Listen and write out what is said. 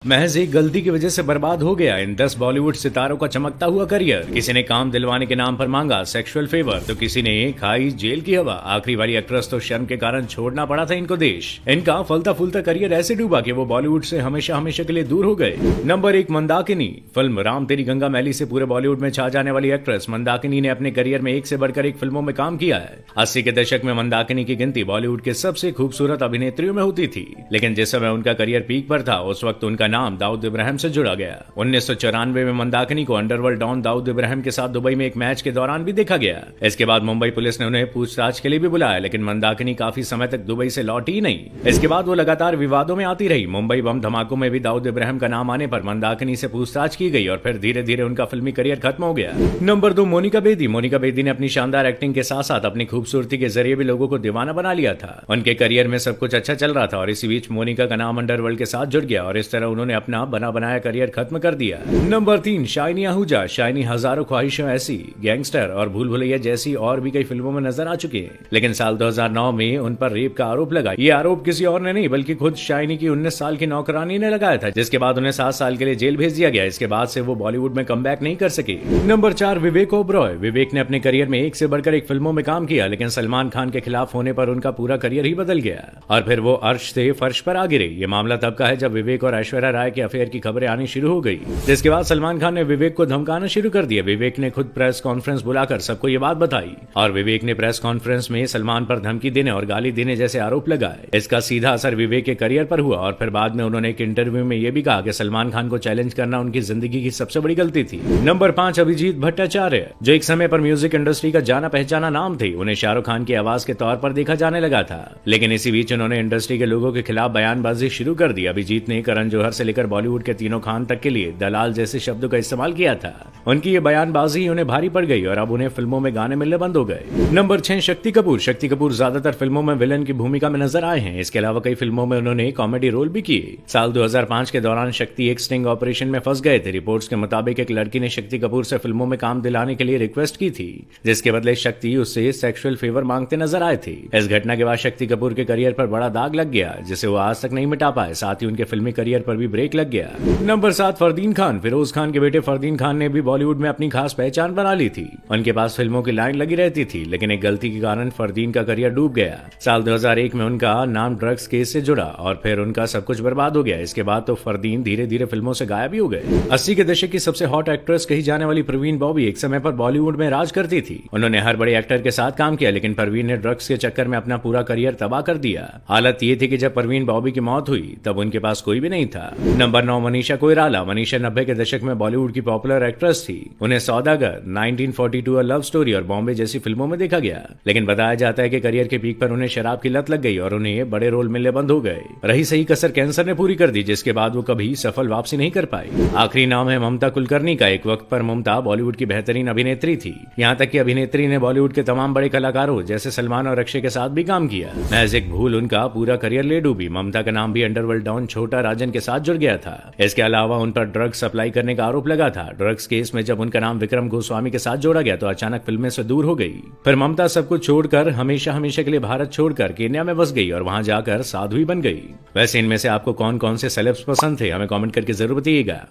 महज एक गलती की वजह से बर्बाद हो गया इन 10 बॉलीवुड सितारों का चमकता हुआ करियर। किसी ने काम दिलवाने के नाम पर मांगा सेक्सुअल फेवर, तो किसी ने खाई जेल की हवा। आखिरी वाली एक्ट्रेस तो शर्म के कारण छोड़ना पड़ा था इनको देश। इनका फलता फूलता करियर ऐसे डूबा कि वो बॉलीवुड से हमेशा हमेशा के लिए दूर हो गए। नंबर 1, मंदाकिनी। फिल्म राम तेरी गंगा मैली से पूरे बॉलीवुड में छा जाने वाली एक्ट्रेस मंदाकिनी ने अपने करियर में एक से बढ़कर एक फिल्मों में काम किया है। 80 के दशक में मंदाकिनी की गिनती बॉलीवुड के सबसे खूबसूरत अभिनेत्रियों में होती थी, लेकिन जिस समय उनका करियर पीक पर था उस वक्त उनका नाम दाऊद इब्राहिम से जुड़ा गया। 1994 में मंदाकिनी को अंडरवर्ल्ड डॉन दाऊद इब्राहिम के साथ दुबई में एक मैच के दौरान भी देखा गया। इसके बाद मुंबई पुलिस ने उन्हें पूछताछ के लिए भी बुलाया, लेकिन मंदाकिनी काफी समय तक दुबई से लौटी ही नहीं। इसके बाद वो लगातार विवादों में आती रही। मुंबई बम धमाकों में भी दाऊद इब्राहिम का नाम आने पर मंदाकिनी से पूछताछ की गई और फिर धीरे धीरे उनका फिल्मी करियर खत्म हो गया। नंबर 2, मोनिका बेदी। मोनिका बेदी ने अपनी शानदार एक्टिंग के साथ साथ अपनी खूबसूरती के जरिए भी लोगों को दीवाना बना लिया था। उनके करियर में सब कुछ अच्छा चल रहा था और इसी बीच मोनिका का नाम अंडरवर्ल्ड के साथ जुड़ गया और इस तरह उन्होंने अपना बना बनाया करियर खत्म कर दिया। Number 3, shiny Ahuja. शाइनी हजारों ख्वाहिशों ऐसी, गैंगस्टर और भूल भुलैया जैसी और भी कई फिल्मों में नजर आ चुके हैं, लेकिन साल 2009 में उन पर रेप का आरोप लगा। ये आरोप किसी और ने नहीं बल्कि खुद शाइनी की 19 साल की नौकरानी ने लगाया था, जिसके बाद उन्हें 7 साल के लिए जेल भेज दिया गया। इसके बाद से वो बॉलीवुड में कमबैक नहीं कर सके। नंबर 4, विवेक ओबरॉय। विवेक ने अपने करियर में एक से बढ़कर एक फिल्मों में काम किया, लेकिन सलमान खान के खिलाफ होने पर उनका पूरा करियर ही बदल गया और फिर वो अर्श से फर्श पर आ गिरे। ये मामला तब का है जब विवेक और ऐश्वर्या राय के अफेयर की खबरें आनी शुरू हो गई, जिसके बाद सलमान खान ने विवेक को धमकाना शुरू कर दिया। विवेक ने खुद प्रेस कॉन्फ्रेंस बुलाकर सबको ये बात बताई और विवेक ने प्रेस कॉन्फ्रेंस में सलमान पर धमकी देने और गाली देने जैसे आरोप लगाए। इसका सीधा असर विवेक के करियर पर हुआ और फिर बाद में उन्होंने एक इंटरव्यू में यह भी कहा कि सलमान खान को चैलेंज करना उनकी जिंदगी की सबसे बड़ी गलती थी। नंबर 5, अभिजीत भट्टाचार्य। जो एक समय पर म्यूजिक इंडस्ट्री का जाना पहचाना नाम थे, उन्हें शाहरुख खान की आवाज के तौर पर देखा जाने लगा था, लेकिन इसी बीच उन्होंने इंडस्ट्री के लोगों के खिलाफ बयानबाजी शुरू कर दी। अभिजीत ने करण जौहर से लेकर बॉलीवुड के तीनों खान तक के लिए दलाल जैसे शब्दों का इस्तेमाल किया था। उनकी ये बयानबाजी उन्हें भारी पड़ गई और अब उन्हें फिल्मों में गाने मिलने बंद हो गए। नंबर 6, शक्ति कपूर। शक्ति कपूर ज्यादातर फिल्मों में विलन की भूमिका में नजर आए हैं। इसके अलावा कई फिल्मों में उन्होंने कॉमेडी रोल भी किए। साल 2005 के दौरान शक्ति एक स्टिंग ऑपरेशन में फंस गए थे। रिपोर्ट्स के मुताबिक एक लड़की ने शक्ति कपूर से फिल्मों में काम दिलाने के लिए रिक्वेस्ट की थी, जिसके बदले शक्ति उससे सेक्सुअल फेवर मांगते नजर आए थे। इस घटना के बाद शक्ति कपूर के करियर पर बड़ा दाग लग गया, जिसे वो आज तक नहीं मिटा पाए। साथ ही उनके फिल्मी करियर पर भी ब्रेक लग गया। नंबर 7, फरदीन खान। फिरोज खान के बेटे फरदीन खान ने भी बॉलीवुड में अपनी खास पहचान बना ली थी। उनके पास फिल्मों की लाइन लगी रहती थी, लेकिन एक गलती के कारण फरदीन का करियर डूब गया। साल 2001 में उनका नाम ड्रग्स केस से जुड़ा और फिर उनका सब कुछ बर्बाद हो गया। इसके बाद तो फरदीन धीरे धीरे फिल्मों से गायब ही हो गए। 80 के दशक की सबसे हॉट एक्ट्रेस कही जाने वाली परवीन बॉबी एक समय पर बॉलीवुड में राज करती थी। उन्होंने हर बड़े एक्टर के साथ काम किया, लेकिन परवीन ने ड्रग्स के चक्कर में अपना पूरा करियर तबाह कर दिया। हालत ये थी कि जब परवीन बॉबी की मौत हुई तब उनके पास कोई भी नहीं था। नंबर 9, मनीषा कोइराला। मनीषा 90 के दशक में बॉलीवुड की पॉपुलर एक्ट्रेस थी। उन्हें सौदागर, 1942, अ लव स्टोरी और बॉम्बे जैसी फिल्मों में देखा गया, लेकिन बताया जाता है कि करियर के पीक पर उन्हें शराब की लत लग गई और उन्हें बड़े रोल मिलने बंद हो गए। रही सही कसर कैंसर ने पूरी कर दी, जिसके बाद वो कभी सफल वापसी नहीं कर पाई। आखिरी नाम है ममता कुलकर्णी का। एक वक्त पर ममता बॉलीवुड की बेहतरीन अभिनेत्री थी। यहाँ तक कि अभिनेत्री ने बॉलीवुड के तमाम बड़े कलाकारों जैसे सलमान और अक्षय के साथ भी काम किया। महज एक भूल उनका पूरा करियर ले डूबी। ममता का नाम भी अंडरवर्ल्ड डॉन छोटा राजन के साथ जुड़ गया था। इसके अलावा उन पर ड्रग्स सप्लाई करने का आरोप लगा था। ड्रग्स केस में जब उनका नाम विक्रम गोस्वामी के साथ जोड़ा गया तो अचानक फिल्में से दूर हो गई। फिर ममता सब कुछ छोड़कर हमेशा हमेशा के लिए भारत छोड़कर केन्या में बस गई और वहां जाकर साधु बन गई। वैसे इनमें से आपको कौन कौन से सेलेब्स पसंद थे, हमें कमेंट करके जरूर बताइएगा।